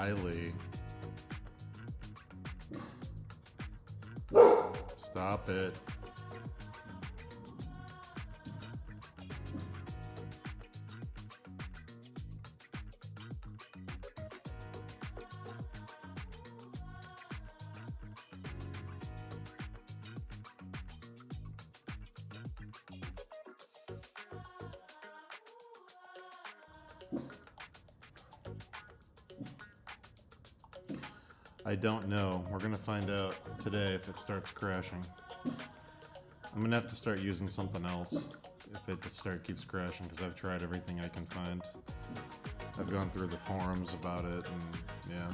Riley. Stop it. I don't know. We're gonna find out today if it starts crashing. I'm gonna have to start using something else if it just keeps crashing, because I've tried everything I can find. I've gone through the forums about it, and yeah.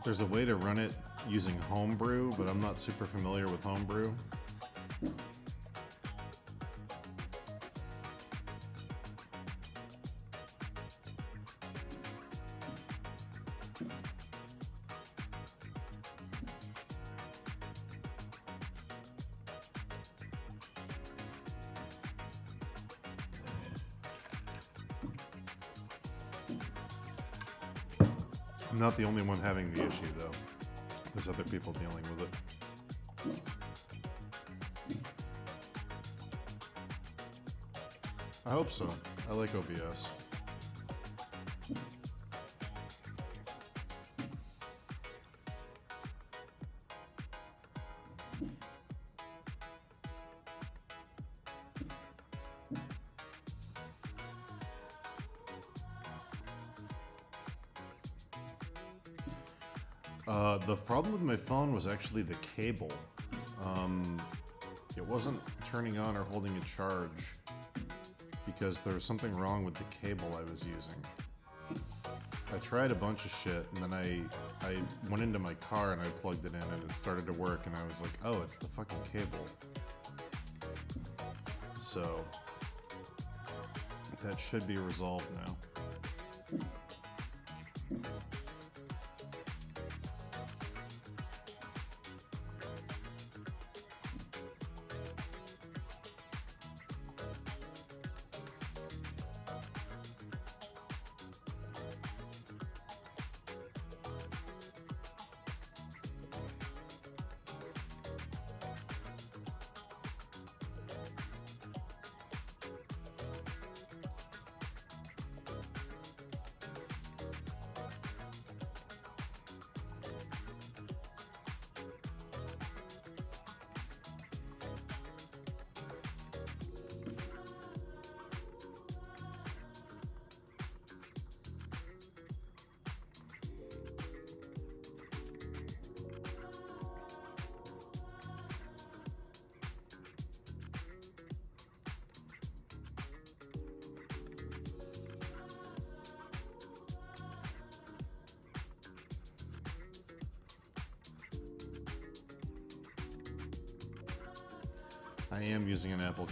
There's a way to run it using Homebrew, but I'm not super familiar with Homebrew. I'm not the only one having the issue, though. There's other people dealing with it. I hope so. I like OBS. The problem with my phone was actually the cable. It wasn't turning on or holding a charge because there was something wrong with the cable I was using. I tried a bunch of shit, and then I went into my car and I plugged it in and it started to work, and I was like, oh, it's the fucking cable. So that should be resolved now. I am using an Apple.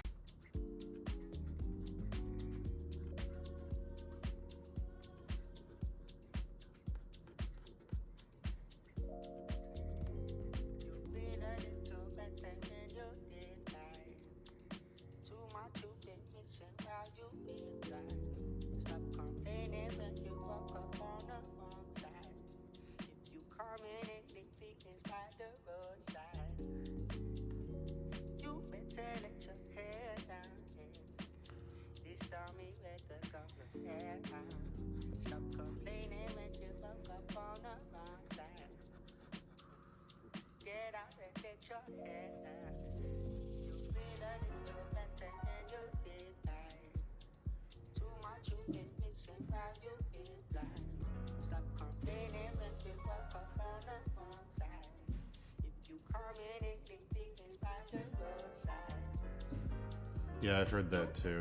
Yeah, I've heard that too.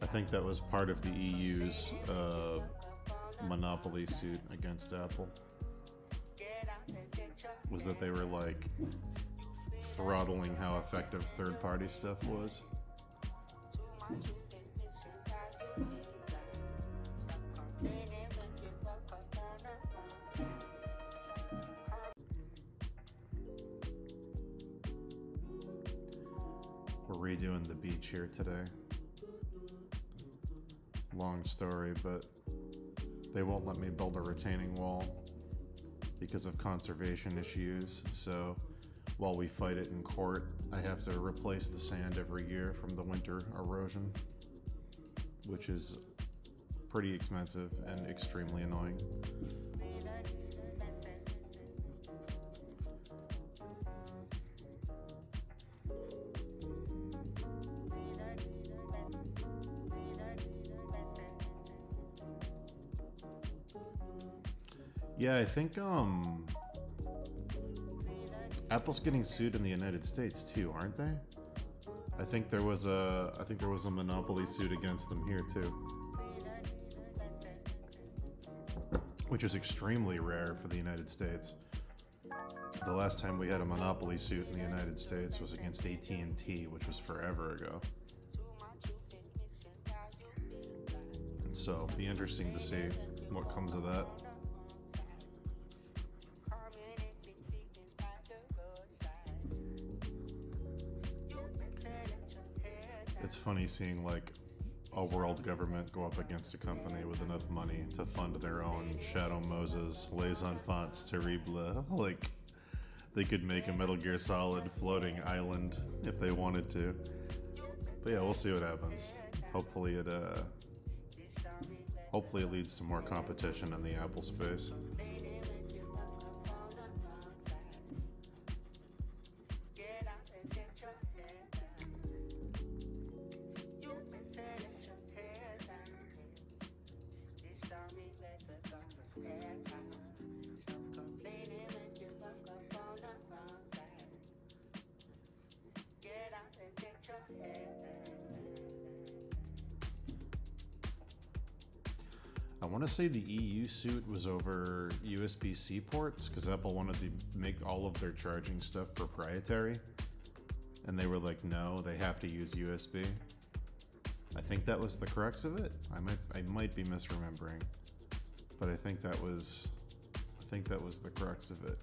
I think that was part of the EU's monopoly suit against Apple. Was that they were like throttling how effective third-party stuff was. redoing the beach here today. Long story, but they won't let me build a retaining wall because of conservation issues. So while we fight it in court, I have to replace the sand every year from the winter erosion, which is pretty expensive and extremely annoying. Yeah, I think Apple's getting sued in the United States too, aren't they? I think there was a monopoly suit against them here too. Which is extremely rare for the United States. The last time we had a monopoly suit in the United States was against AT&T, which was forever ago. So, it'll be interesting to see what comes of that. It's funny seeing like a world government go up against a company with enough money to fund their own Shadow Moses, Les Enfants Terribles. Like, they could make a Metal Gear Solid floating island if they wanted to. But yeah, we'll see what happens. Hopefully it leads to more competition in the Apple space. I want to say the EU suit was over USB-C ports because Apple wanted to make all of their charging stuff proprietary. And they were like, no, they have to use USB. I think that was the crux of it. I might be misremembering, but I think that was the crux of it.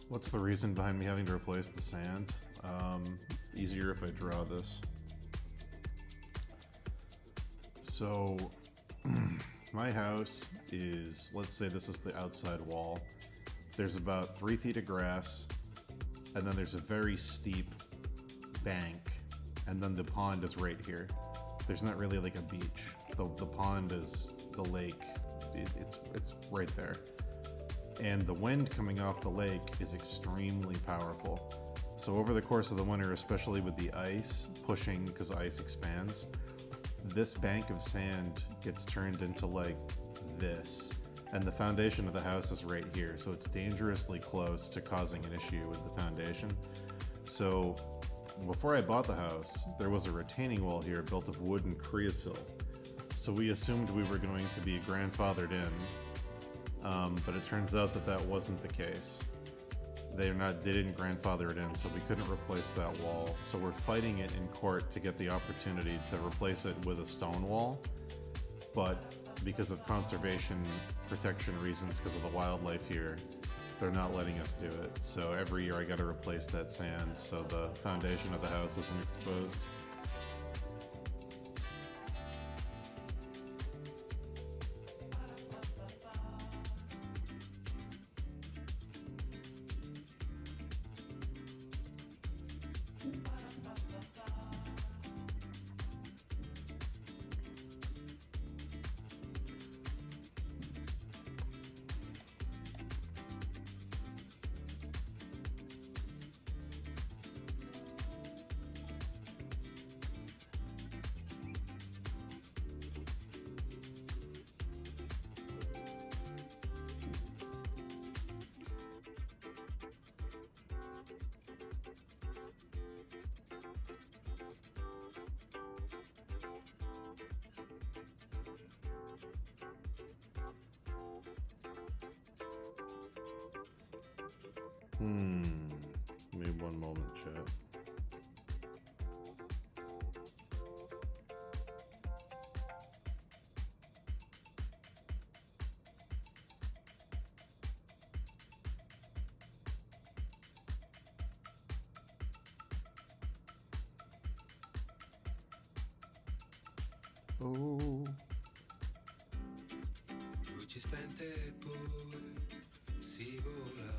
What's the reason behind me having to replace the sand? Easier if I draw this. So, my house is, let's say this is the outside wall. There's about 3 feet of grass, and then there's a very steep bank, and then the pond is right here. There's not really like a beach. The pond is the lake. It's right there. And the wind coming off the lake is extremely powerful. So over the course of the winter, especially with the ice pushing, because ice expands, this bank of sand gets turned into like this. And the foundation of the house is right here, so it's dangerously close to causing an issue with the foundation. So before I bought the house, there was a retaining wall here built of wood and creosote. So we assumed we were going to be grandfathered in. But it turns out that wasn't the case. They didn't grandfather it in, so we couldn't replace that wall. So we're fighting it in court to get the opportunity to replace it with a stone wall. But because of conservation protection reasons, because of the wildlife here, they're not letting us do it. So every year I gotta replace that sand so the foundation of the house isn't exposed. Give me one moment, chat. Oh. Luci spente e poi si vola.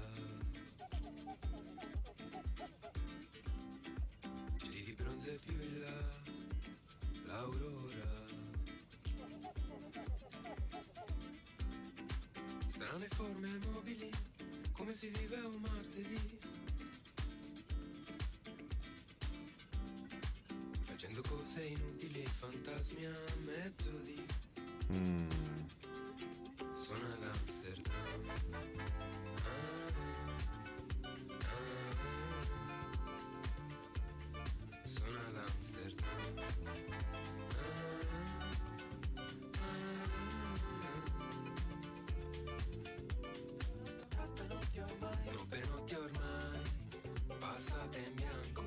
Ci bronze più in là, l'aurora. Strane forme mobili, come si vive un martedì. Facendo cose inutili, fantasmi a mezzo di. Sono ad Amsterdam. Sono ad Amsterdam. Troppe notti ormai passate in bianco.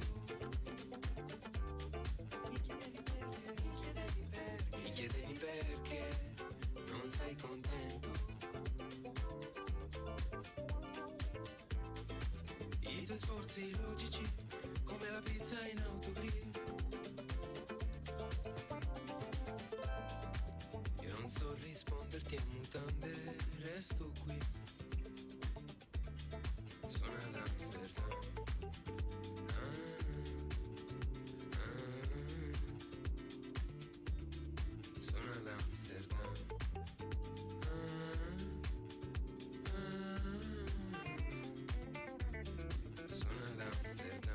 Mi chiedevi perché non sei contento. I tuoi sforzi logici come la pizza in autogrill. Io non so risponderti a mutande, resto qui. Sono ad Amsterdam. Sono ad Amsterdam. Sono ad Amsterdam.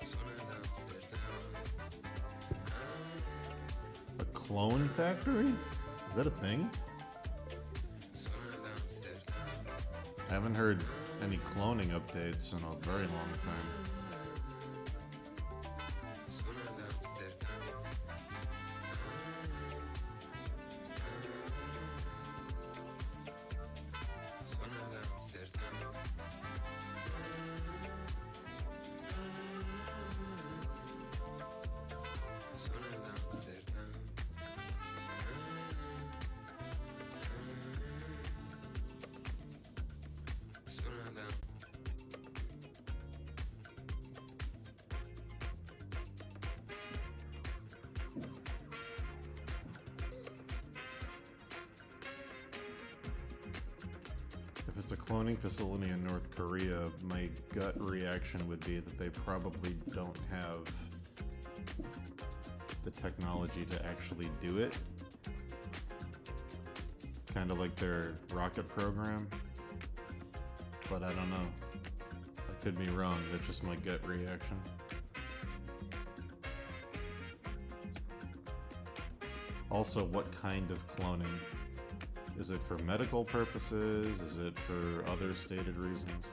Sono ad Amsterdam. A clone factory? Is that a thing? Sono ad Amsterdam. I haven't heard any cloning updates in a very long time. Sono ad Amsterdam. Sono ad Amsterdam. Sono ad Amsterdam. Sono ad Amsterdam. If it's a cloning facility in North Korea, my gut reaction would be that they probably don't have the technology to actually do it. Kind of like their rocket program. But I don't know. I could be wrong. That's just my gut reaction. Also, what kind of cloning? Is it for medical purposes? Is it for other stated reasons?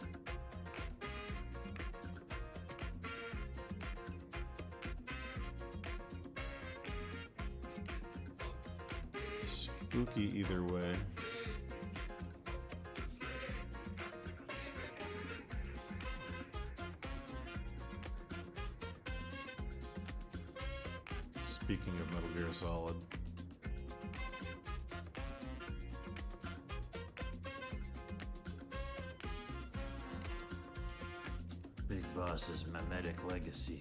Spooky either way. Speaking of Metal Gear Solid. Big Boss's mimetic legacy.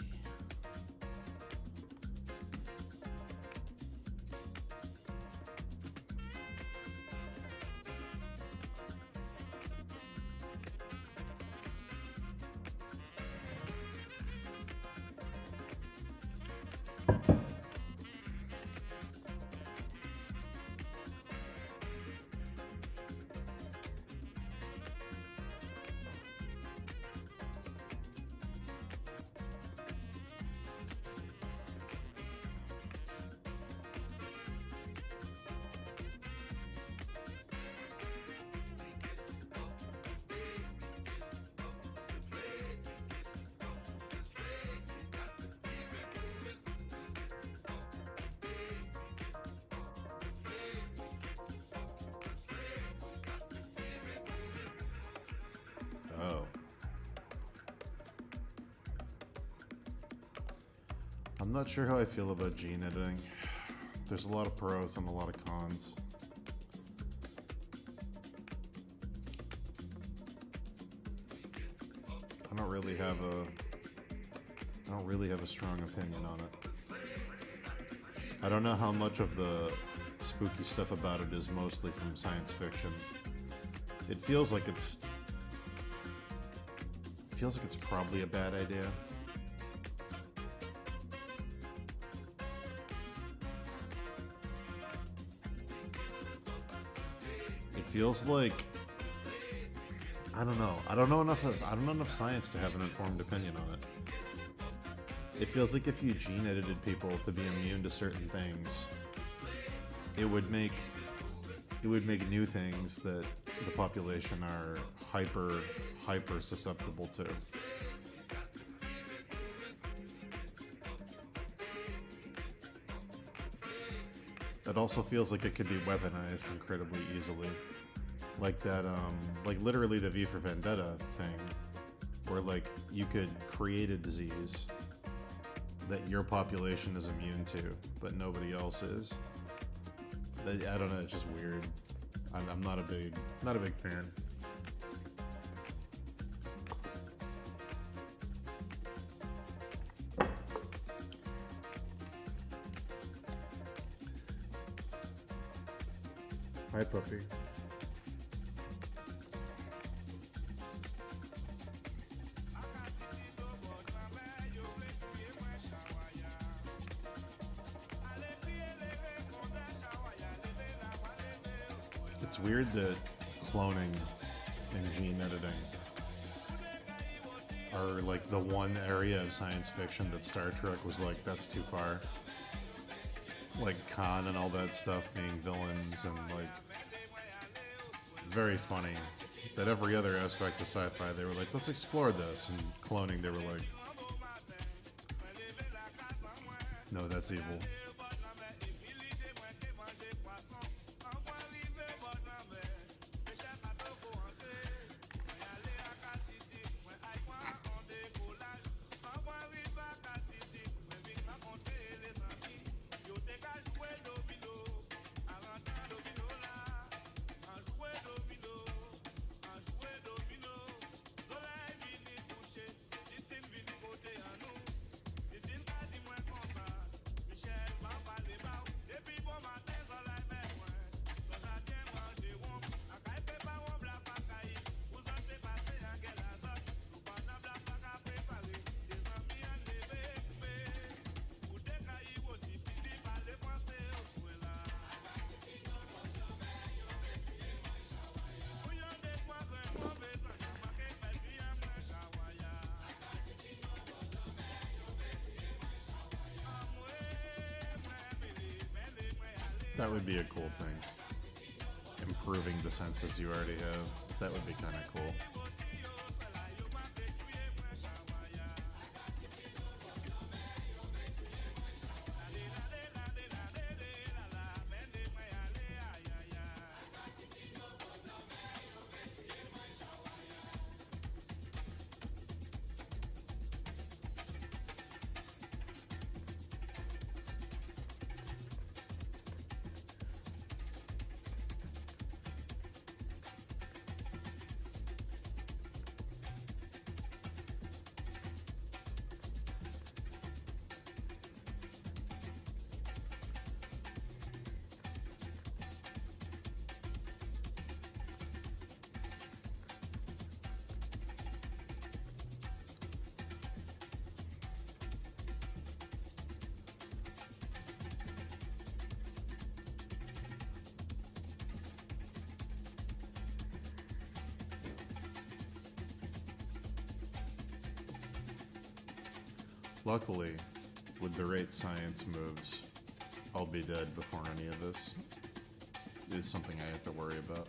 I'm not sure how I feel about gene editing. There's a lot of pros and a lot of cons. I don't really have a strong opinion on it. I don't know how much of the spooky stuff about it is mostly from science fiction. It feels like it's probably a bad idea. It feels like I don't know. I don't know enough science to have an informed opinion on it. It feels like if you gene edited people to be immune to certain things, it would make new things that the population are hyper susceptible to. It also feels like it could be weaponized incredibly easily. Like that, like literally the V for Vendetta thing, where like you could create a disease that your population is immune to, but nobody else is. I don't know, it's just weird. I'm not a big fan. Hi, puppy. It's weird that cloning and gene editing are like the one area of science fiction that Star Trek was like, that's too far. Like Khan and all that stuff being villains, and like it's very funny that every other aspect of sci-fi they were like, let's explore this, and cloning they were like, no, that's evil. That would be a cool thing. Improving the senses you already have. That would be kind of cool. Luckily, with the rate science moves, I'll be dead before any of this is something I have to worry about.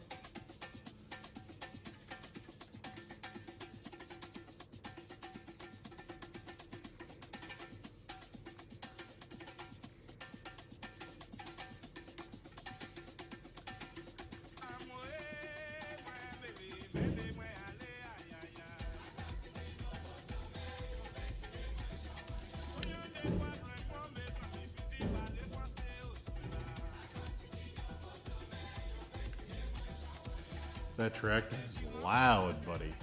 That tractor is loud, buddy.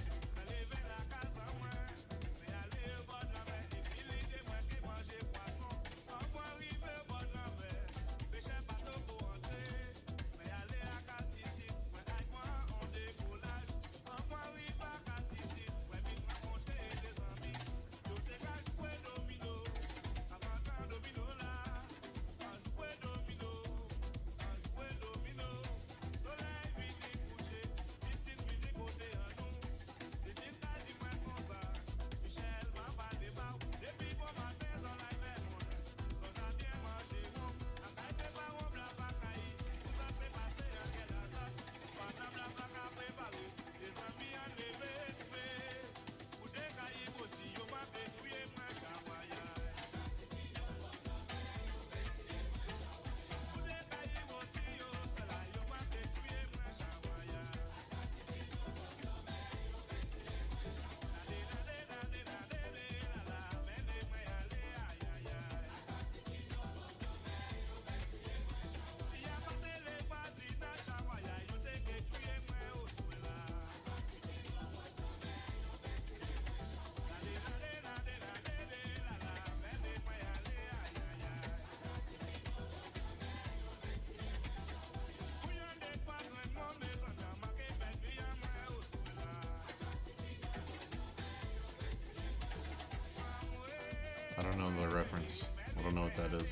I don't know the reference. I don't know what that is.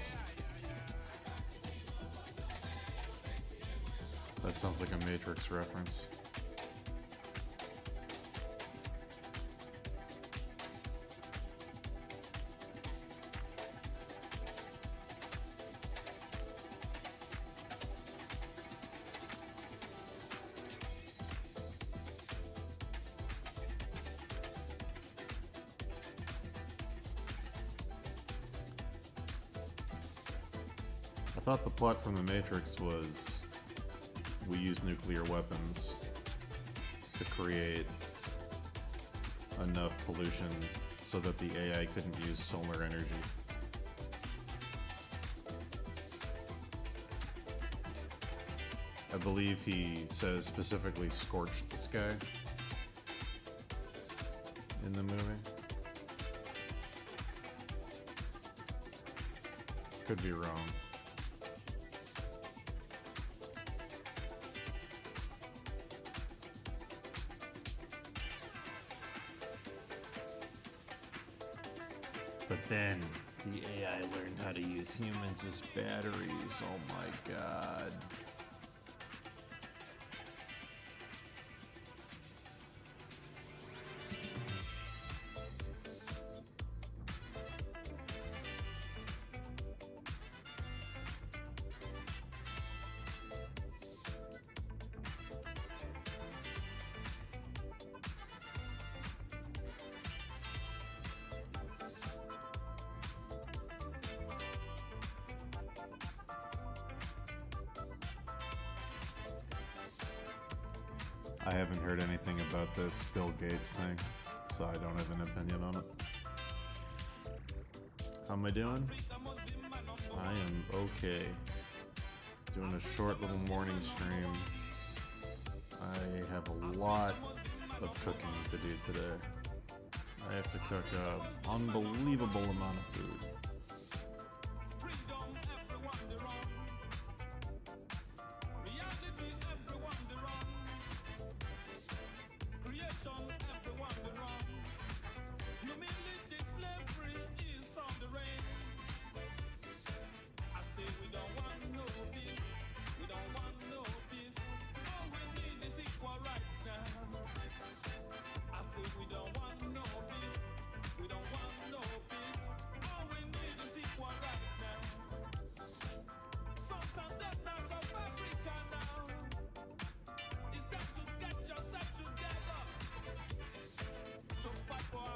That sounds like a Matrix reference. I thought the plot from The Matrix was we use nuclear weapons to create enough pollution so that the AI couldn't use solar energy. I believe he says specifically scorched the sky in the movie. Could be wrong. But then the AI learned how to use humans as batteries. Oh my god. I haven't heard anything about this Bill Gates thing, so I don't have an opinion on it. How am I doing? I am okay. Doing a short little morning stream. I have a lot of cooking to do today. I have to cook an unbelievable amount of food.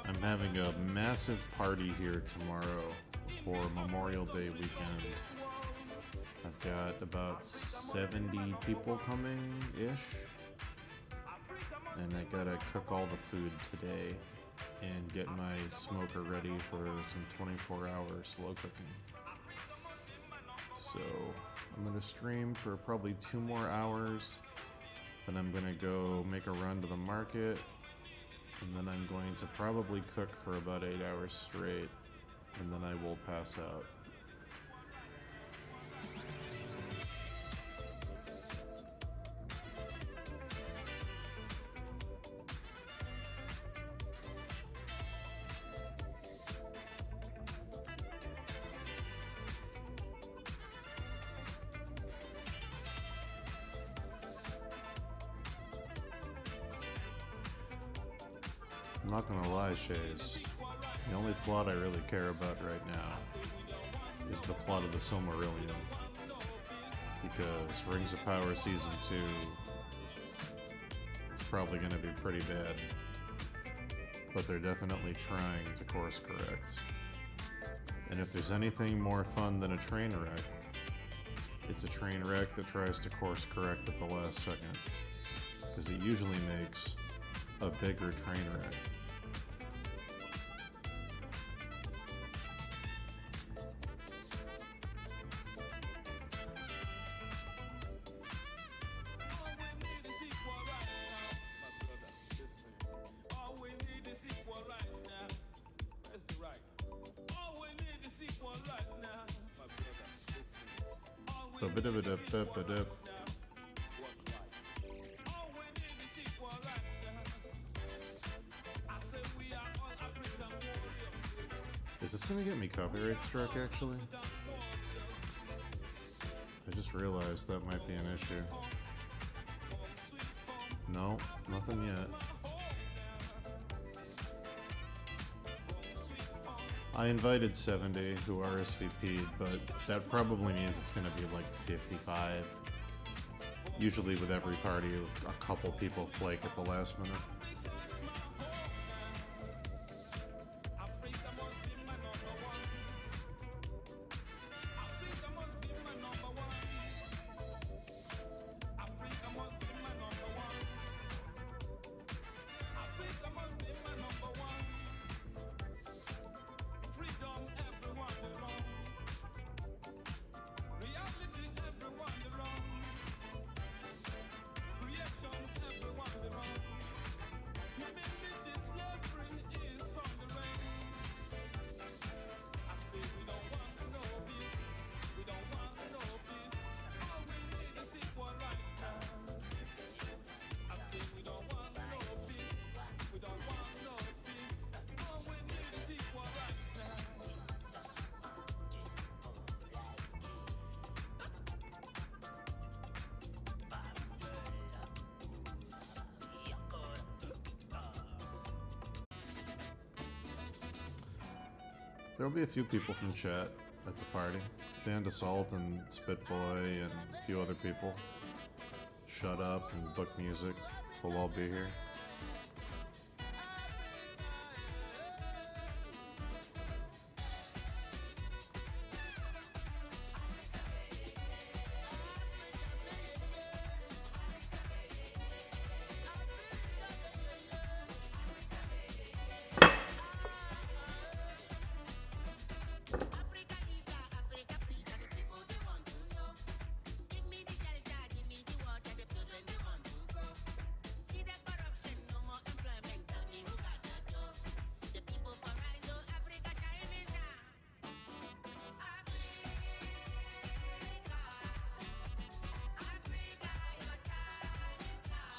I'm having a massive party here tomorrow for Memorial Day weekend. I've got about 70 people coming-ish. And I gotta cook all the food today and get my smoker ready for some 24-hour slow cooking. So I'm gonna stream for probably 2 more hours Then I'm gonna go make a run to the market, and then I'm going to probably cook for about 8 hours straight, and then I will pass out. I'm not gonna lie, Shays. The only plot I really care about right now is the plot of the Silmarillion. Because Rings of Power Season 2 is probably gonna be pretty bad. But they're definitely trying to course correct. And if there's anything more fun than a train wreck, it's a train wreck that tries to course correct at the last second. Because it usually makes a bigger train wreck. Ba-ba-da-ba-da-ba-ba-da. Is this gonna get me copyright struck, actually? I just realized that might be an issue. No, nothing yet. I invited 70 who RSVP'd, but that probably means it's gonna be like 55. Usually with every party, a couple people flake at the last minute. There'll be a few people from chat at the party. Dan DeSalt and Spitboy and a few other people. Shut Up and Book Music will all be here.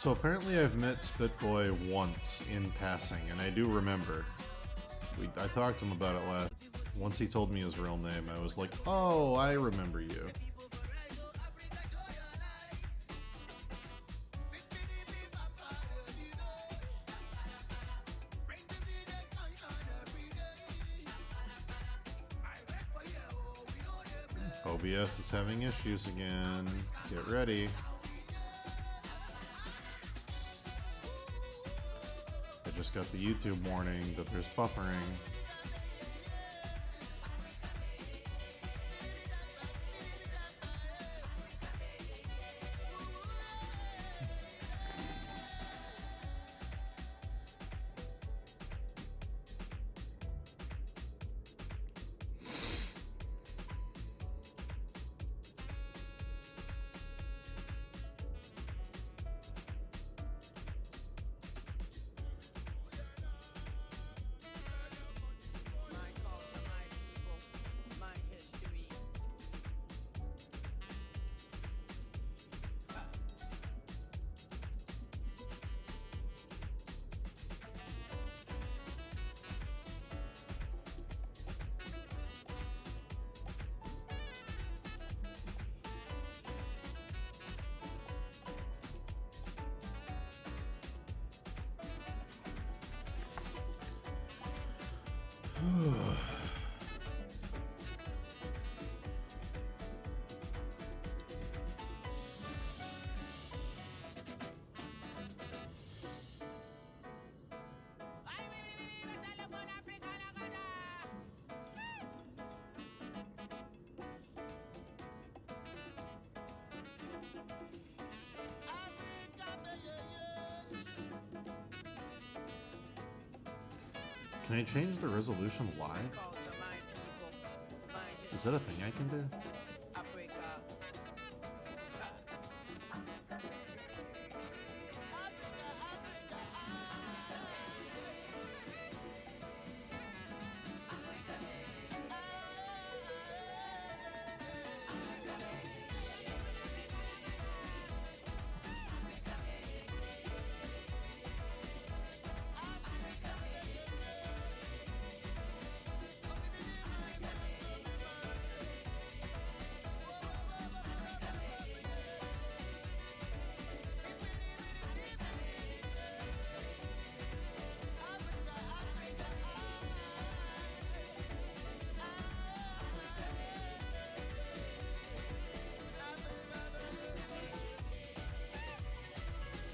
So apparently I've met Spitboy once in passing, and I do remember. I talked to him about it last. Once he told me his real name, I was like, oh, I remember you. OBS is having issues again. Get ready. I just got the YouTube warning that there's buffering. Can I change the resolution live? Is that a thing I can do?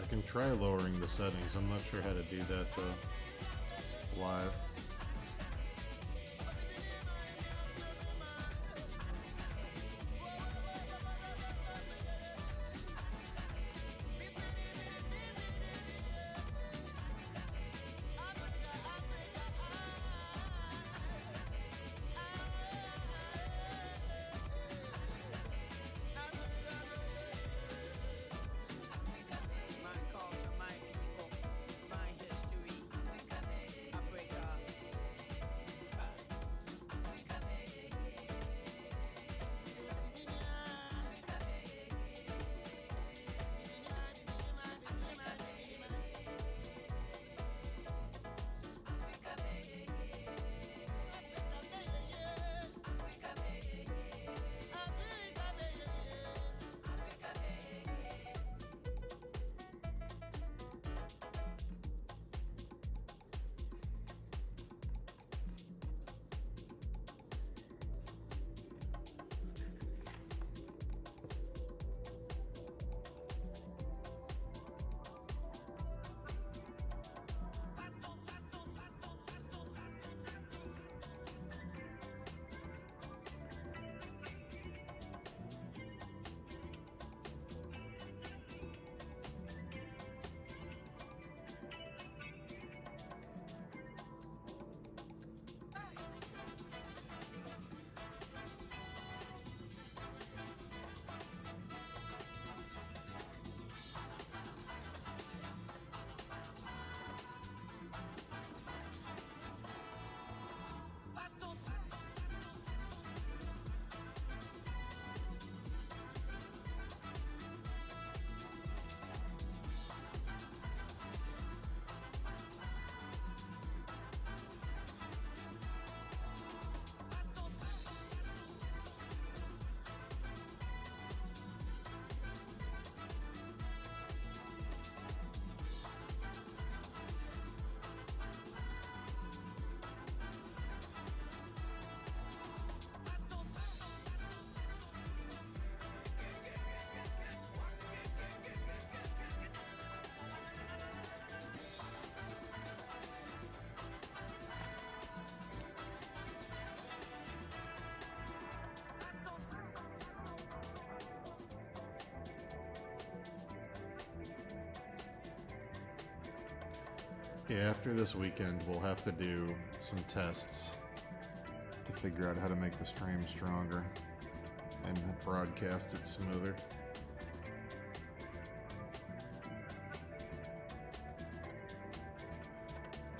I can try lowering the settings. I'm not sure how to do that though. Live. Yeah, after this weekend, we'll have to do some tests to figure out how to make the stream stronger and broadcast it smoother.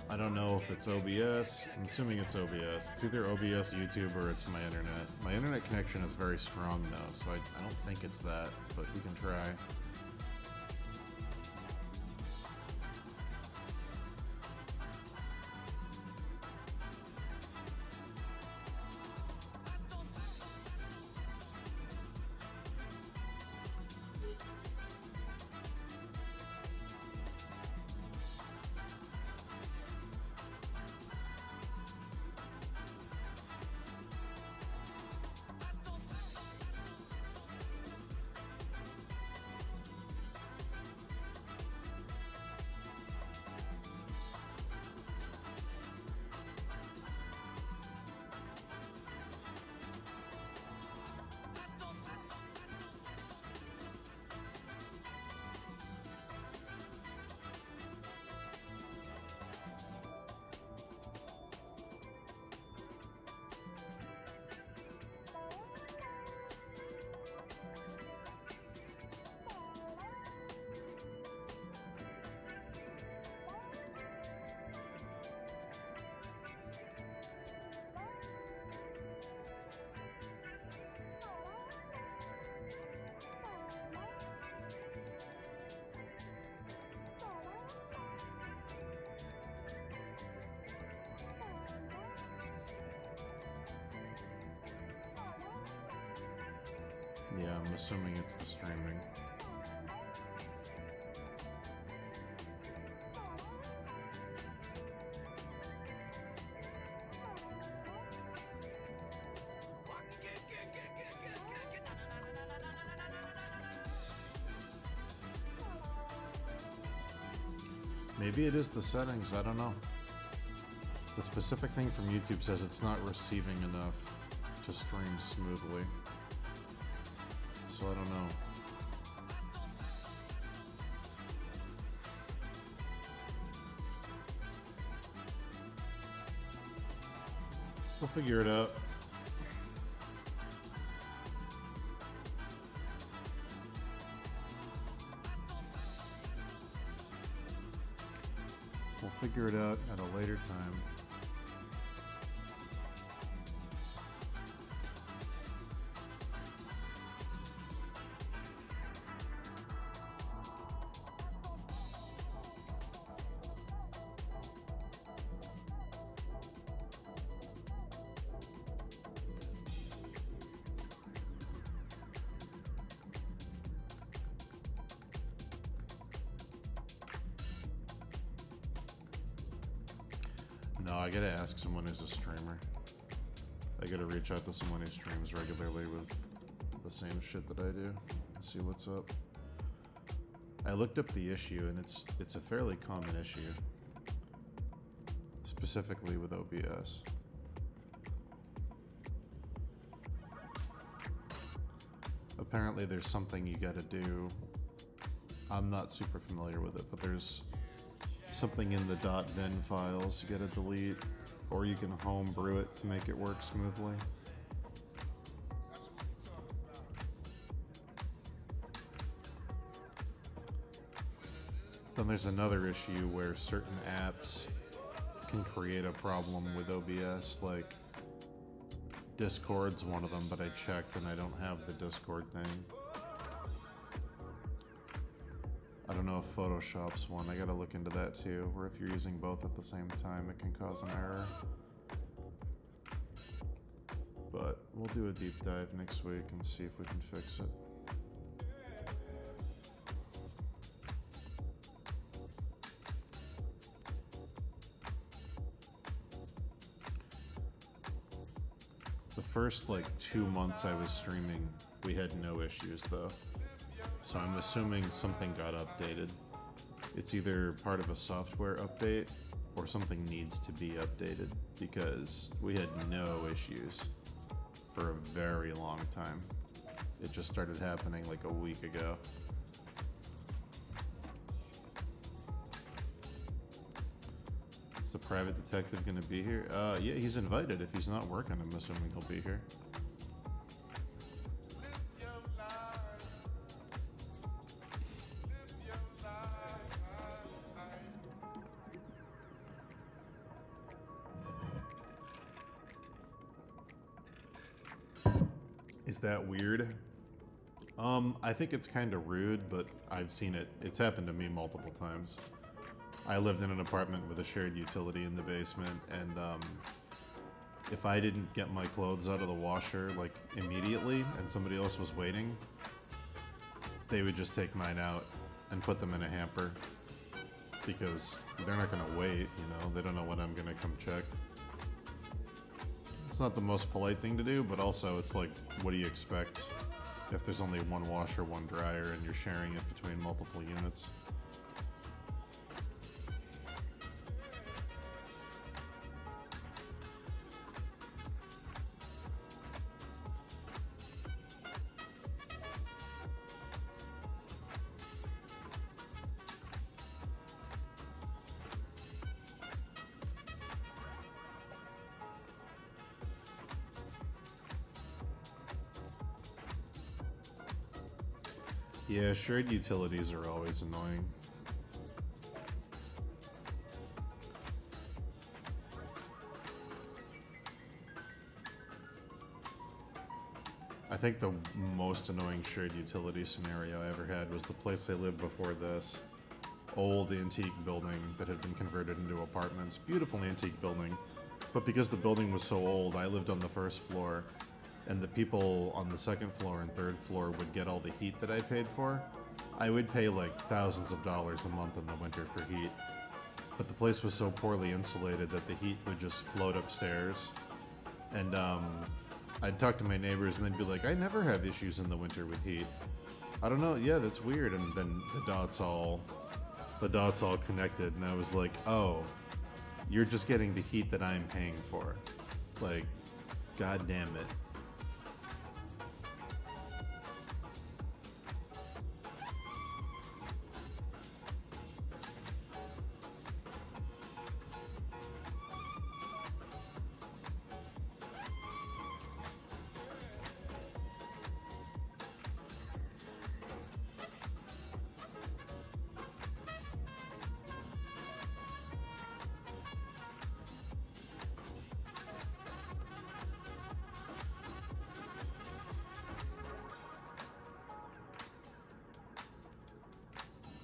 I don't know if it's OBS. I'm assuming it's OBS. It's either OBS, YouTube, or it's my internet. My internet connection is very strong though, so I don't think it's that, but we can try. Yeah, I'm assuming it's the streaming. Maybe it is the settings, I don't know. The specific thing from YouTube says it's not receiving enough to stream smoothly. So I don't know. We'll figure it out. We'll figure it out at a later time. No, I gotta ask someone who's a streamer. I gotta reach out to someone who streams regularly with the same shit that I do and see what's up. I looked up the issue and it's a fairly common issue, specifically with OBS. Apparently there's something you gotta do. I'm not super familiar with it, but there's something in the .ven files you gotta delete, or you can homebrew it to make it work smoothly. Then there's another issue where certain apps can create a problem with OBS, like Discord's one of them, but I checked and I don't have the Discord thing. I don't know if Photoshop's one. I gotta look into that too, where if you're using both at the same time, it can cause an error. But we'll do a deep dive next week and see if we can fix it. The first like 2 months I was streaming, we had no issues though. So I'm assuming something got updated. It's either part of a software update or something needs to be updated, because we had no issues for a very long time. It just started happening like a week ago. Is the private detective gonna be here? Yeah, he's invited. If he's not working, I'm assuming he'll be here. Is that weird? I think it's kind of rude, but I've seen it. It's happened to me multiple times. I lived in an apartment with a shared utility in the basement, and if I didn't get my clothes out of the washer like immediately and somebody else was waiting, they would just take mine out and put them in a hamper, because they're not gonna wait, you know, they don't know when I'm gonna come check. It's not the most polite thing to do, but also it's like, what do you expect if there's only one washer, one dryer, and you're sharing it between multiple units? Yeah, shared utilities are always annoying. I think the most annoying shared utility scenario I ever had was the place I lived before this. Old antique building that had been converted into apartments. Beautiful antique building. But because the building was so old, I lived on the first floor. and the people on the second floor and third floor would get all the heat that I paid for, I would pay like thousands of dollars a month in the winter for heat. But the place was so poorly insulated that the heat would just float upstairs. And I'd talk to my neighbors and they'd be like, I never have issues in the winter with heat. I don't know, yeah, that's weird. And then the dots all connected, and I was like, oh, you're just getting the heat that I'm paying for. Like, god damn it.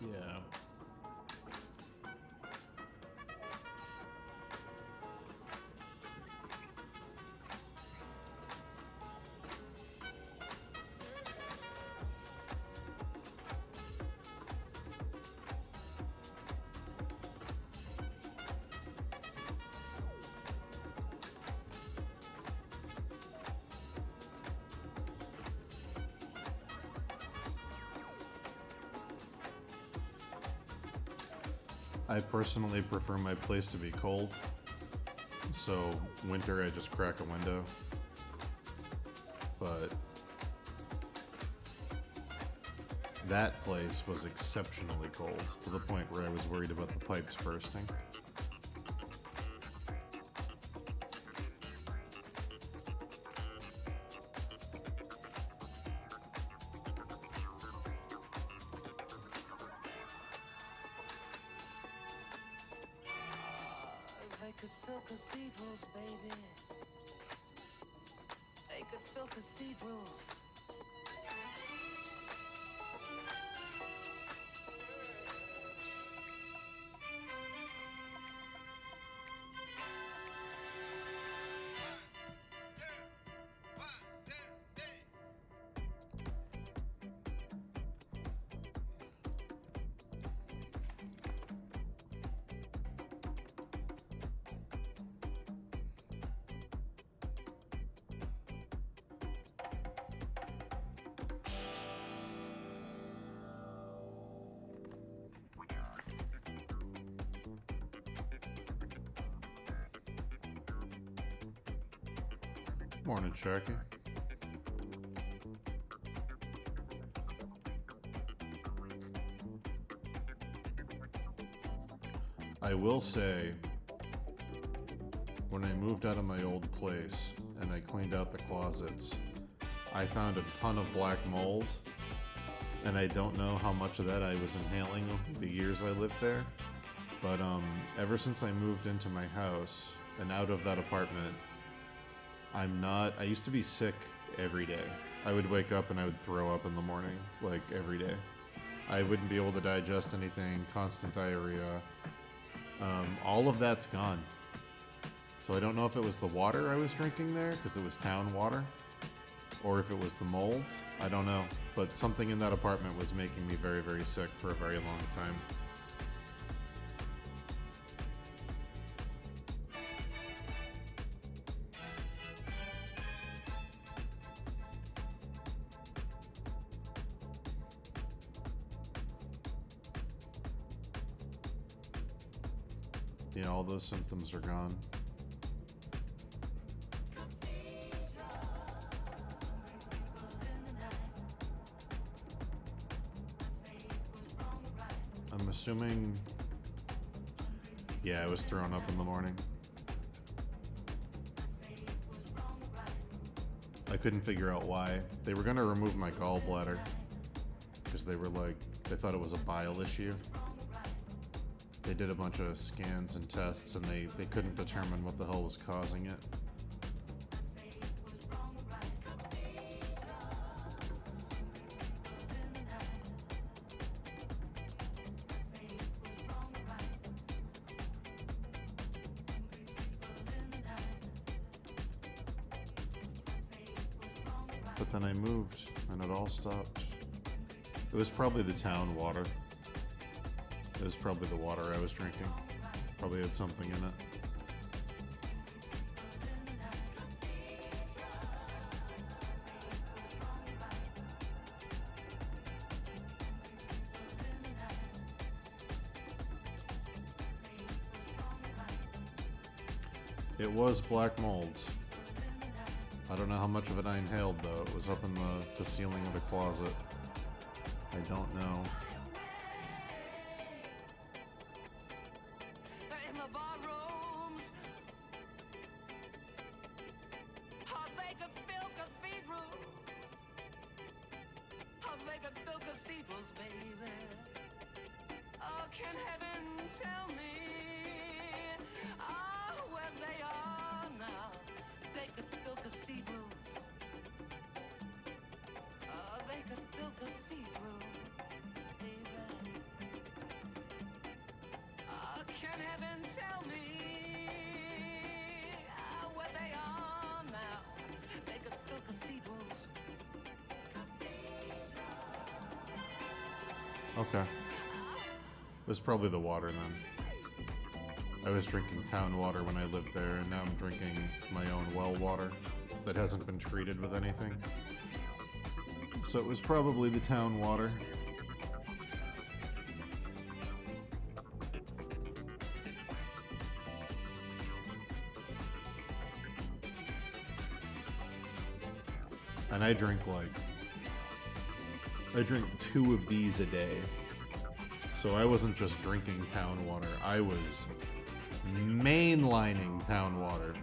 Yeah. I personally prefer my place to be cold, so winter I just crack a window, but that place was exceptionally cold, to the point where I was worried about the pipes bursting. They could fill cathedrals, baby. They could fill cathedrals. Morning, Sharky. I will say, when I moved out of my old place and I cleaned out the closets, I found a ton of black mold, and I don't know how much of that I was inhaling the years I lived there, but ever since I moved into my house and out of that apartment, I used to be sick every day. I would wake up and I would throw up in the morning, like every day. I wouldn't be able to digest anything, constant diarrhea. All of that's gone. So I don't know if it was the water I was drinking there, because it was town water, or if it was the mold. I don't know. But something in that apartment was making me very, very sick for a very long time. Yeah, all those symptoms are gone. I'm assuming... Yeah, I was thrown up in the morning. I couldn't figure out why. They were gonna remove my gallbladder, because they were like, they thought it was a bile issue. They did a bunch of scans and tests, and they couldn't determine what the hell was causing it. but then I moved and it all stopped. It was probably the town water. It was probably the water I was drinking. Probably had something in it. It was black mold. I don't know how much of it I inhaled though. It was up in the ceiling of the closet. I don't know. In the barrooms, how they could fill cathedrals, how they could fill cathedrals, baby. Oh, can heaven tell me, where they are now? They could fill cathedrals. Oh, they could fill cathedrals, baby. Can heaven tell me where they are now? They could fill cathedrals. Okay. It was probably the water then. I was drinking town water when I lived there, and now I'm drinking my own well water that hasn't been treated with anything. So it was probably the town water. And I drink 2 of these a day. So I wasn't just drinking town water, I was mainlining town water.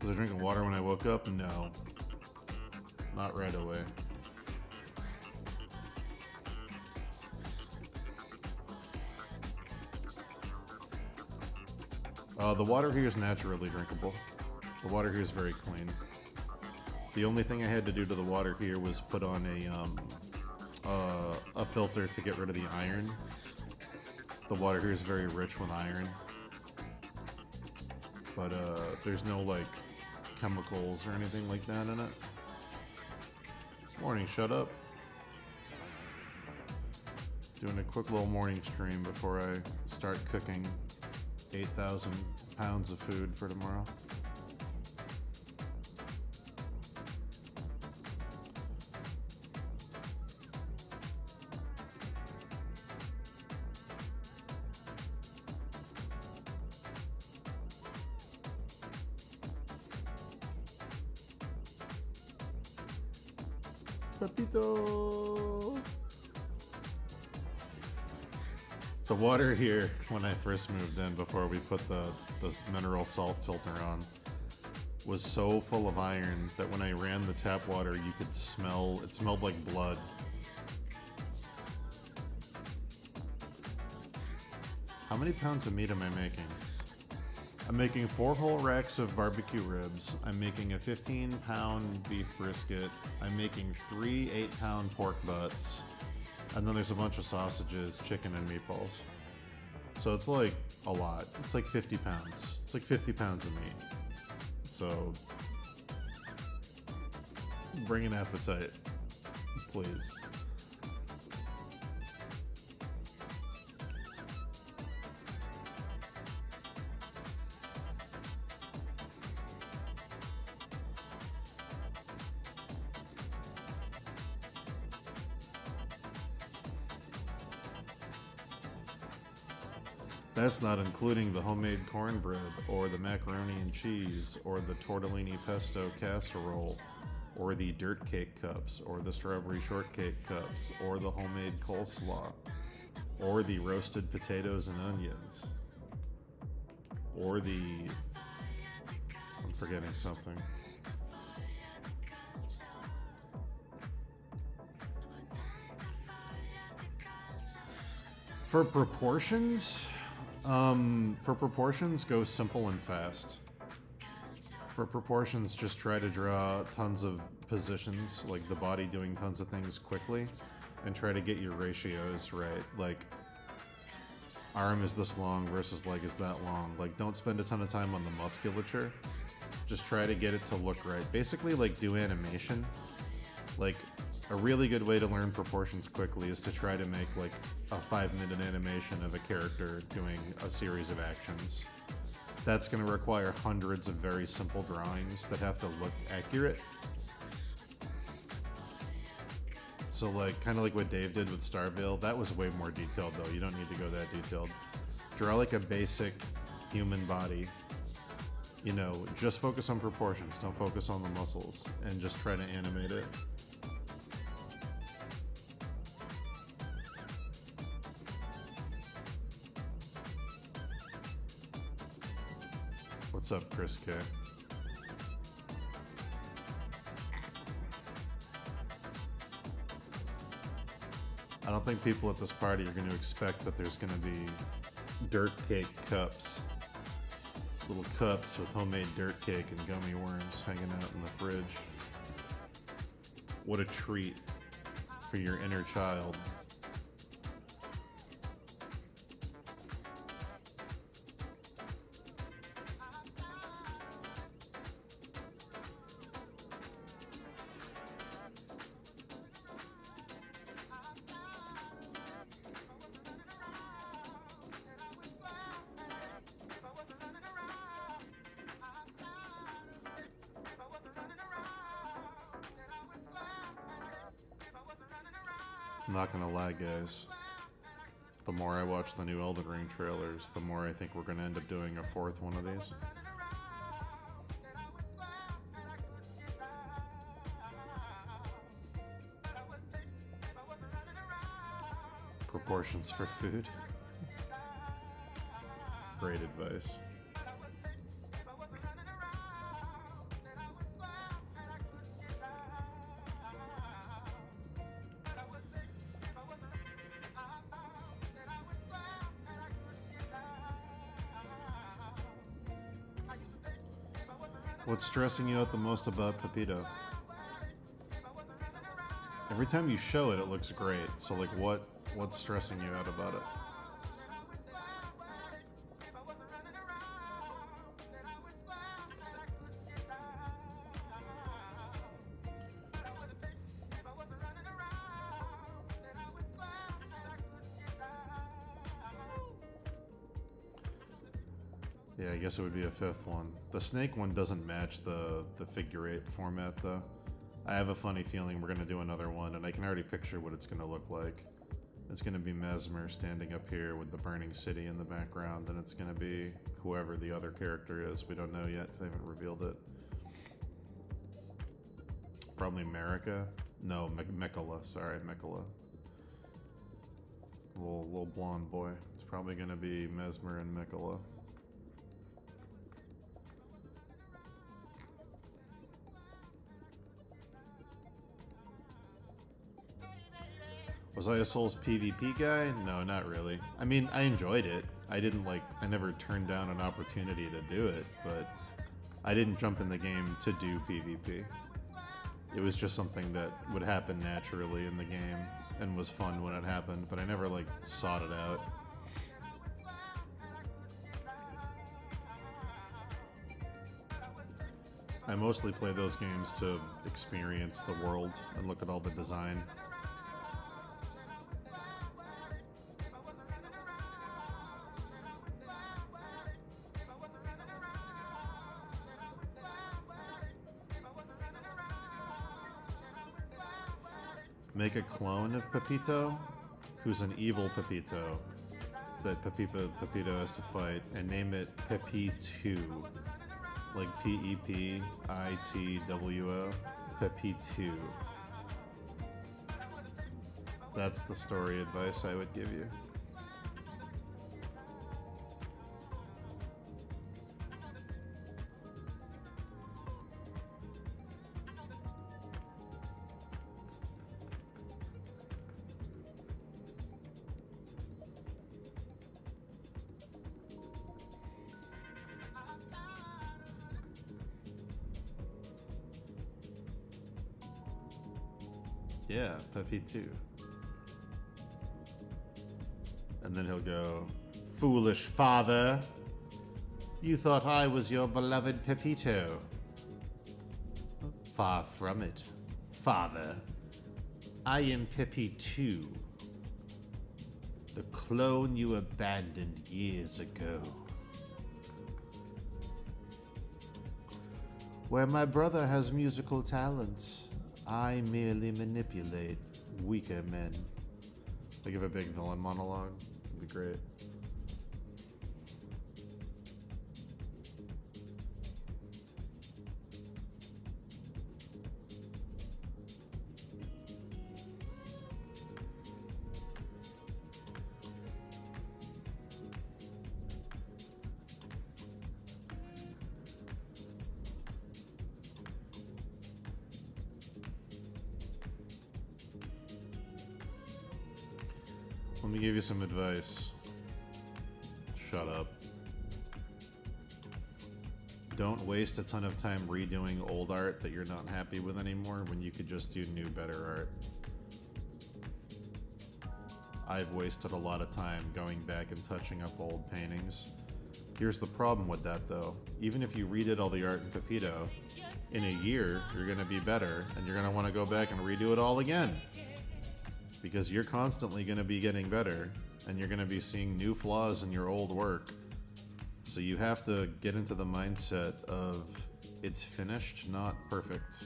Was I drinking water when I woke up? No. Not right away. The water here is naturally drinkable. The water here is very clean. The only thing I had to do to the water here was put on a filter to get rid of the iron. The water here is very rich with iron. But there's no like chemicals or anything like that in it. Morning, shut up. Doing a quick little morning stream before I start cooking 8,000 pounds of food for tomorrow. Pepito! The water here, when I first moved in, before we put the mineral salt filter on, was so full of iron that when I ran the tap water, you could smell, it smelled like blood. How many pounds of meat am I making? I'm making 4 whole racks of barbecue ribs. I'm making a 15-pound beef brisket. I'm making 3 8-pound pork butts. And then there's a bunch of sausages, chicken, and meatballs. So it's like a lot. It's like 50 pounds. It's like 50 pounds of meat. So bring an appetite, please. That's not including the homemade cornbread, or the macaroni and cheese, or the tortellini pesto casserole, or the dirt cake cups, or the strawberry shortcake cups, or the homemade coleslaw, or the roasted potatoes and onions, or the... I'm forgetting something. For proportions, go simple and fast. For proportions, just try to draw tons of positions, like the body doing tons of things quickly, and try to get your ratios right. Like, arm is this long versus leg is that long. Like, don't spend a ton of time on the musculature. Just try to get it to look right. Basically, like, do animation. Like, a really good way to learn proportions quickly is to try to make, like, a 5-minute animation of a character doing a series of actions. That's going to require hundreds of very simple drawings that have to look accurate. So, like, kind of like what Dave did with Starvale, that was way more detailed, though. You don't need to go that detailed. Draw, like, a basic human body. You know, just focus on proportions. Don't focus on the muscles. And just try to animate it. What's up, Chris K? I don't think people at this party are going to expect that there's going to be dirt cake cups. Little cups with homemade dirt cake and gummy worms hanging out in the fridge. What a treat for your inner child. I'm not gonna lie, guys. The more I watch the new Elden Ring trailers, the more I think we're gonna end up doing a 4th one of these. Proportions for food. Great advice. What's stressing you out the most about Pepito? Every time you show it, it looks great. So, like, what's stressing you out about it? Yeah, I guess it would be a 5th one. The snake one doesn't match the figure 8 format, though. I have a funny feeling we're going to do another one, and I can already picture what it's going to look like. It's going to be Mesmer standing up here with the burning city in the background, and it's going to be whoever the other character is. We don't know yet, because they haven't revealed it. Probably Marika? No, Miquella. Sorry, Miquella. Little blonde boy. It's probably going to be Mesmer and Miquella. Was I a Souls PvP guy? No, not really. I mean, I enjoyed it. I never turned down an opportunity to do it, but I didn't jump in the game to do PvP. It was just something that would happen naturally in the game and was fun when it happened, but I never, like, sought it out. I mostly play those games to experience the world and look at all the design. Make a clone of Pepito, who's an evil Pepito that Pepito has to fight, and name it Pepi2. Like P-E-P-I-T-W-O. Pepi2. That's the story advice I would give you. Yeah, Pepito. And then he'll go, foolish father, you thought I was your beloved Pepito. Far from it, father. I am Pepito, the clone you abandoned years ago. Where my brother has musical talents, I merely manipulate weaker men. I give a big villain monologue. It'd be great. Let me give you some advice. Shut up. Don't waste a ton of time redoing old art that you're not happy with anymore when you could just do new, better art. I've wasted a lot of time going back and touching up old paintings. Here's the problem with that though. Even if you redid all the art in Pepito, in a year you're gonna be better and you're gonna wanna go back and redo it all again. Because you're constantly going to be getting better and you're going to be seeing new flaws in your old work. So you have to get into the mindset of it's finished, not perfect.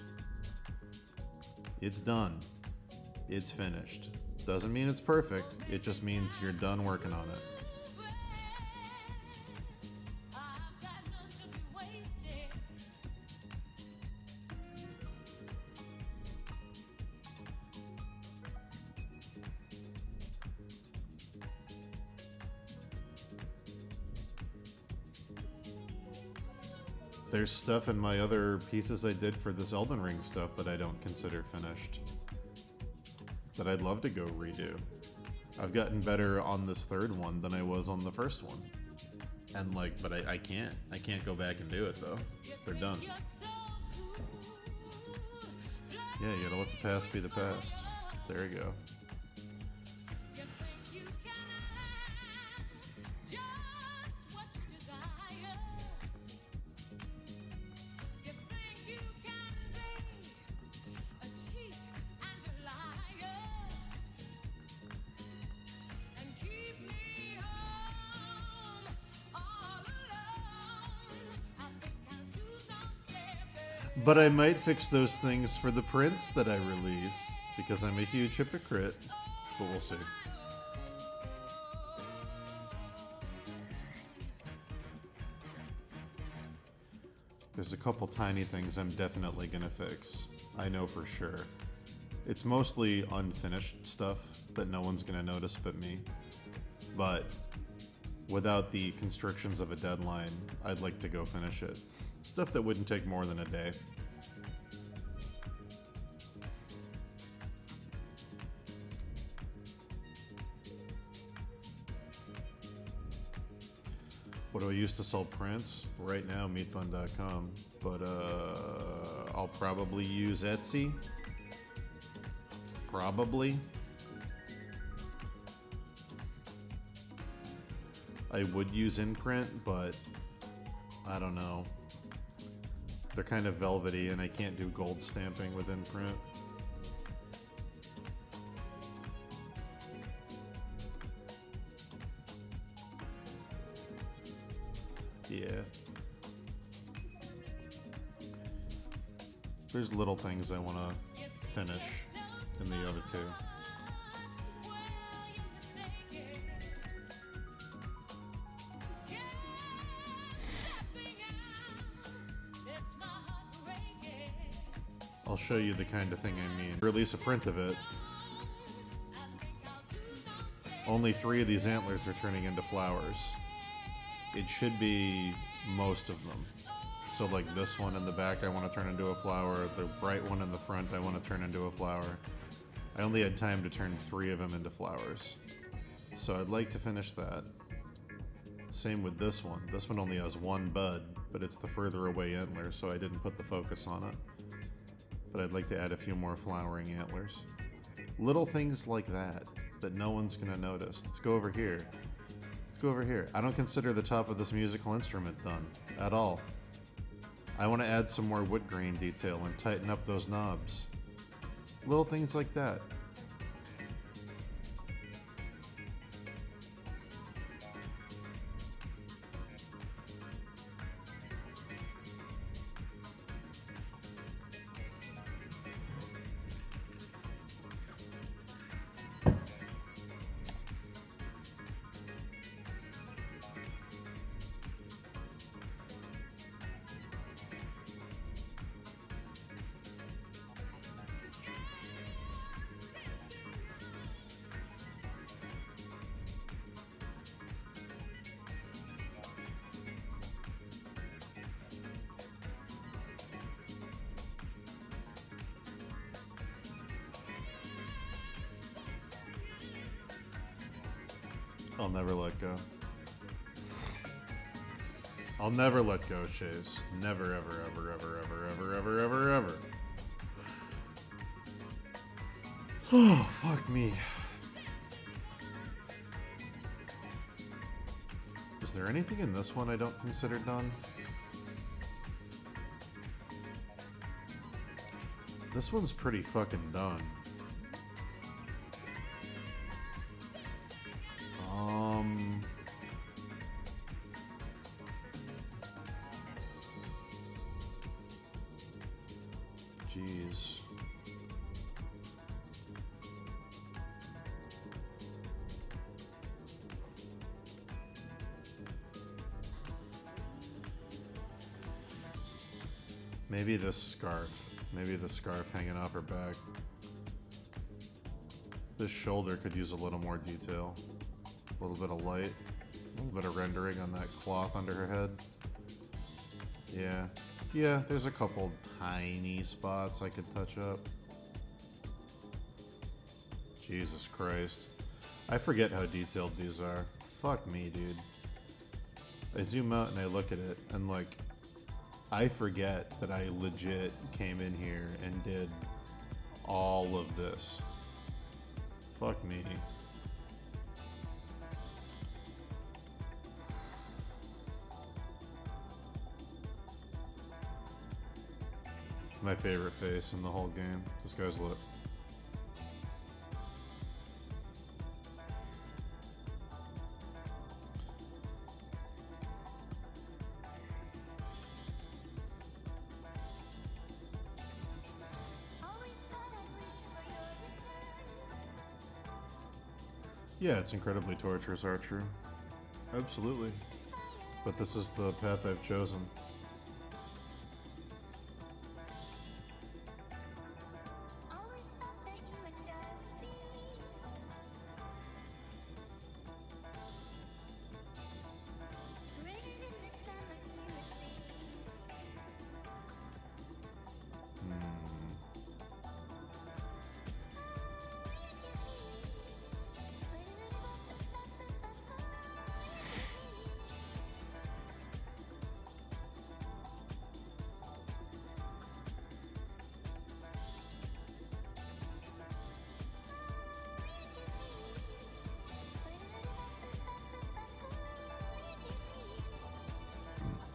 It's done. It's finished. Doesn't mean it's perfect. It just means you're done working on it. There's stuff in my other pieces I did for this Elden Ring stuff that I don't consider finished. That I'd love to go redo. I've gotten better on this third one than I was on the first one. And like, but I can't. I can't go back and do it though. They're done. Yeah, you gotta let the past be the past. There you go. But I might fix those things for the prints that I release, because I'm a huge hypocrite, but we'll see. There's a couple tiny things I'm definitely gonna fix. I know for sure. It's mostly unfinished stuff that no one's gonna notice but me. But without the constrictions of a deadline, I'd like to go finish it. Stuff that wouldn't take more than a day. What do I use to sell prints? Right now, meatbun.com. But I'll probably use Etsy. Probably. I would use Imprint, but I don't know. They're kind of velvety and I can't do gold stamping with Imprint. Yeah. There's little things I want to finish in the other two. I'll show you the kind of thing I mean. Release a print of it. Only 3 of these antlers are turning into flowers. It should be most of them. So like this one in the back I want to turn into a flower, the bright one in the front I want to turn into a flower. I only had time to turn 3 of them into flowers. So I'd like to finish that. Same with this one. This one only has 1 bud, but it's the further away antler, so I didn't put the focus on it. But I'd like to add a few more flowering antlers. Little things like that that no one's gonna notice. Let's go over here. Let's go over here. I don't consider the top of this musical instrument done at all. I want to add some more wood grain detail and tighten up those knobs. Little things like that. I'll never let go. I'll never let go, Chase. Never, ever, ever, ever, ever, ever, ever, ever, ever. Oh, fuck me. Is there anything in this one I don't consider done? This one's pretty fucking done. Jeez. Maybe this scarf. Maybe the scarf hanging off her back. This shoulder could use a little more detail. A little bit of light. A little bit of rendering on that cloth under her head. Yeah. Yeah, there's a couple tiny spots I could touch up. Jesus Christ. I forget how detailed these are. Fuck me, dude. I zoom out and I look at it, and like, I forget that I legit came in here and did all of this. Fuck me. My favorite face in the whole game. This guy's lit. Yeah, it's incredibly torturous, Archer. Absolutely. But this is the path I've chosen.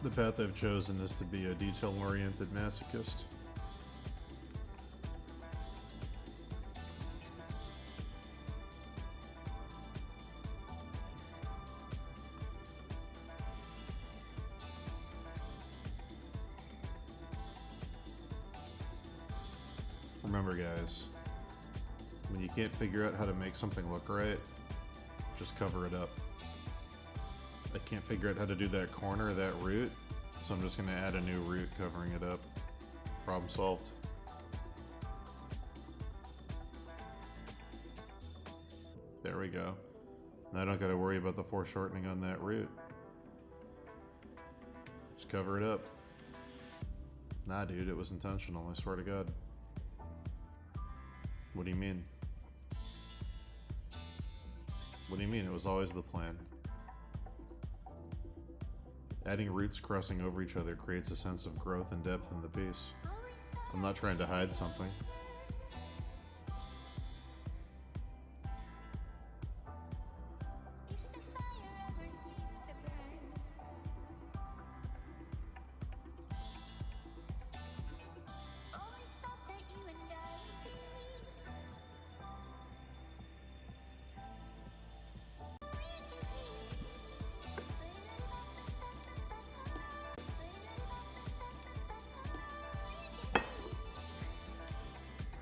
The path I've chosen is to be a detail-oriented masochist. Remember, guys, when you can't figure out how to make something look right, just cover it up. I can't figure out how to do that corner or that root, so I'm just going to add a new root covering it up. Problem solved. There we go. Now I don't got to worry about the foreshortening on that root. Just cover it up. Nah, dude, it was intentional, I swear to God. What do you mean? What do you mean? It was always the plan. Adding roots crossing over each other creates a sense of growth and depth in the piece. I'm not trying to hide something.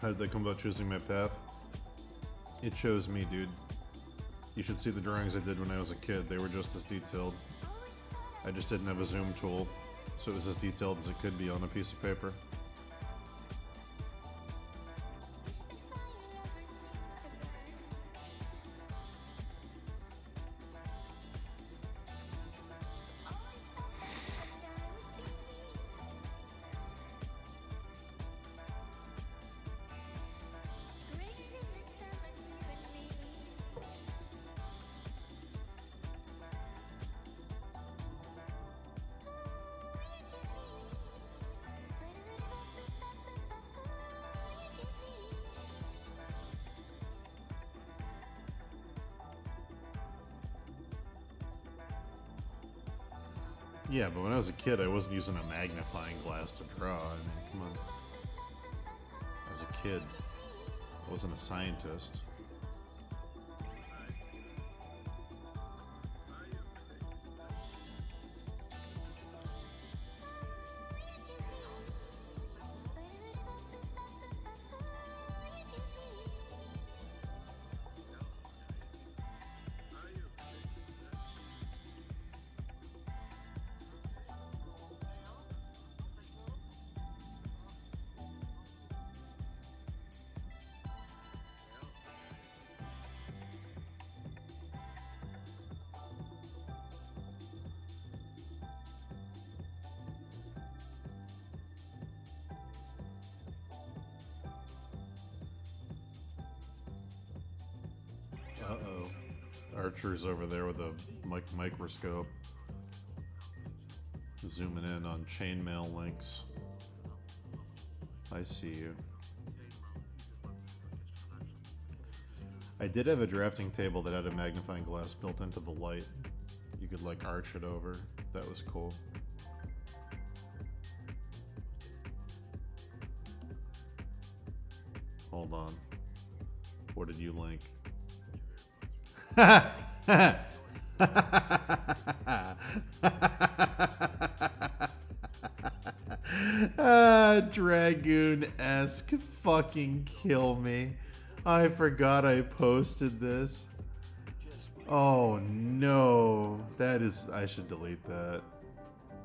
How did they come about choosing my path? It chose me, dude. You should see the drawings I did when I was a kid. They were just as detailed. I just didn't have a zoom tool, so it was as detailed as it could be on a piece of paper. Yeah, but when I was a kid, I wasn't using a magnifying glass to draw. I mean, come on. As a kid, I wasn't a scientist. Uh-oh. Archer's over there with a microscope. Zooming in on chainmail links. I see you. I did have a drafting table that had a magnifying glass built into the light. You could like arch it over. That was cool. Hold on. What did you link? Dragoon-esque, fucking kill me. I forgot I posted this. Oh no, that is, I should delete that.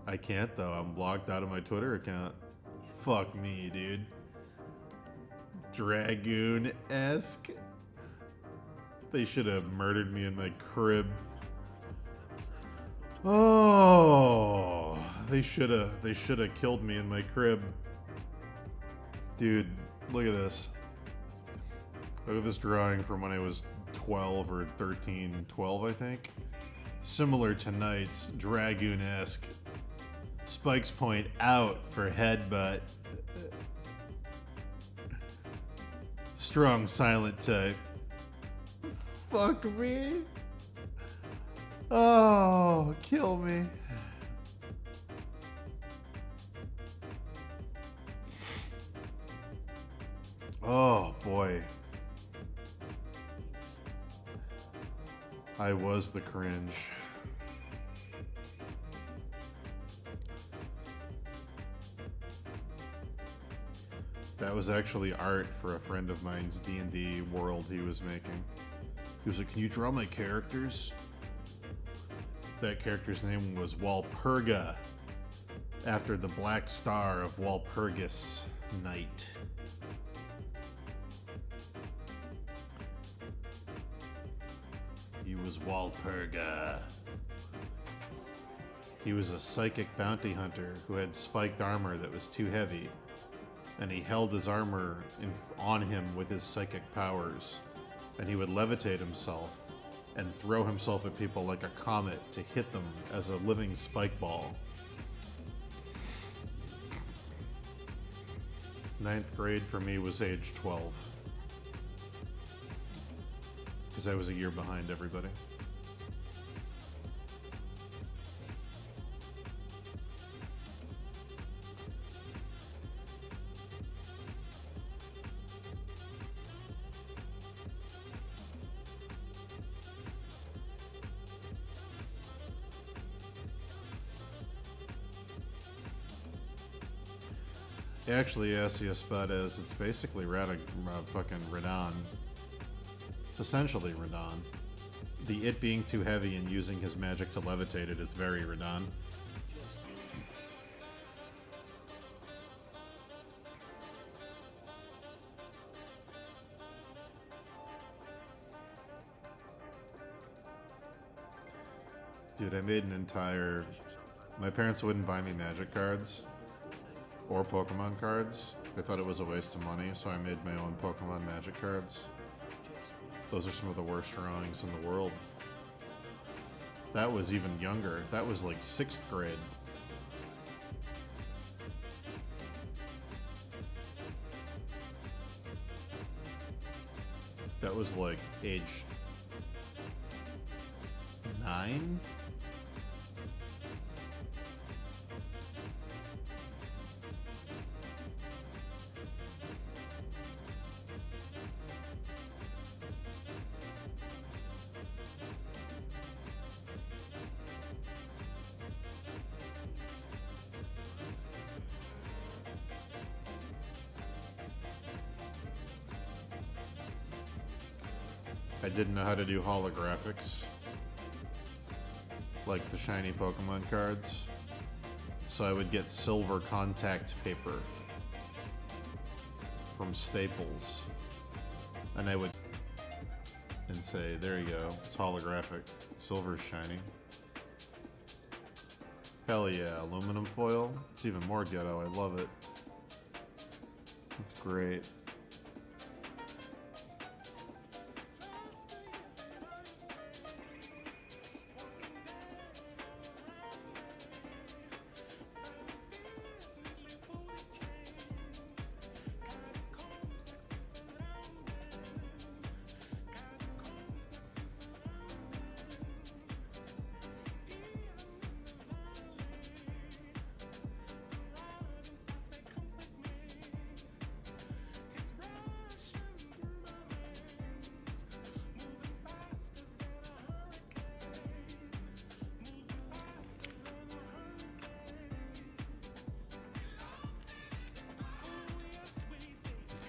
I can't though, I'm blocked out of my Twitter account. Fuck me, dude. Dragoon-esque. They should have murdered me in my crib. Oh, they should have killed me in my crib. Dude, look at this. Look at this drawing from when I was 12 or 13, 12 I think. Similar to Knight's, Dragoon-esque. Spikes point out for headbutt. Strong silent type. Fuck me. Oh, kill me. Oh boy. I was the cringe. That was actually art for a friend of mine's D&D world he was making. He was like, "Can you draw my characters?" That character's name was Walpurga, after the black star of Walpurgis Night. He was Walpurga. He was a psychic bounty hunter who had spiked armor that was too heavy, and he held his armor on him with his psychic powers, and he would levitate himself and throw himself at people like a comet to hit them as a living spike ball. 9th grade for me was age 12. Because I was a year behind everybody. Actually, Asia-Spades, it's basically fucking Radon. It's essentially Radon. The it being too heavy and using his magic to levitate it is very Radon. Dude, I made an entire... My parents wouldn't buy me magic cards or Pokemon cards. They thought it was a waste of money, so I made my own Pokemon magic cards. Those are some of the worst drawings in the world. That was even younger. That was like 6th grade. That was like age 9? I didn't know how to do holographics, like the shiny Pokemon cards, so I would get silver contact paper from Staples, and I would and say, there you go, it's holographic, silver's shiny. Hell yeah, aluminum foil, it's even more ghetto, I love it. It's great.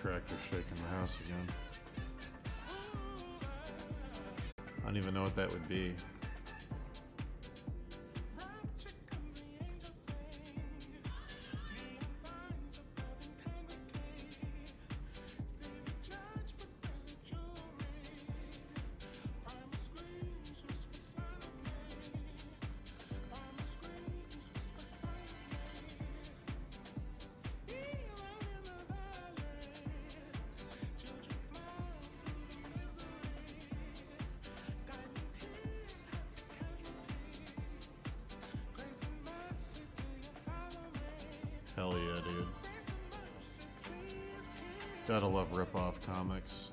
Tractor shaking the house again. I don't even know what that would be. Hell yeah, dude. Gotta love rip-off comics.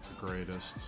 The greatest.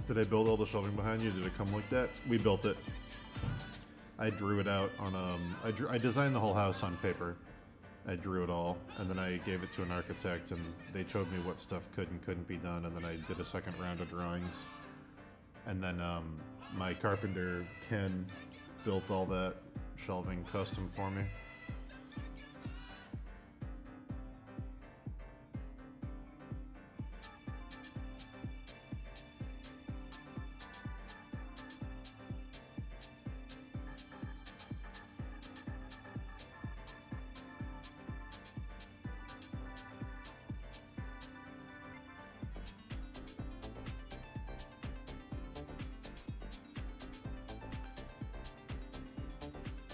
Did I build all the shelving behind you? Did it come like that? We built it. I drew it out on I designed the whole house on paper. I drew it all, and then I gave it to an architect, and they showed me what stuff could and couldn't be done, and then I did a second round of drawings. And then my carpenter, Ken, built all that shelving custom for me.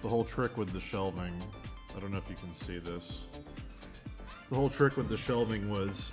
The whole trick with the shelving, I don't know if you can see this. The whole trick with the shelving was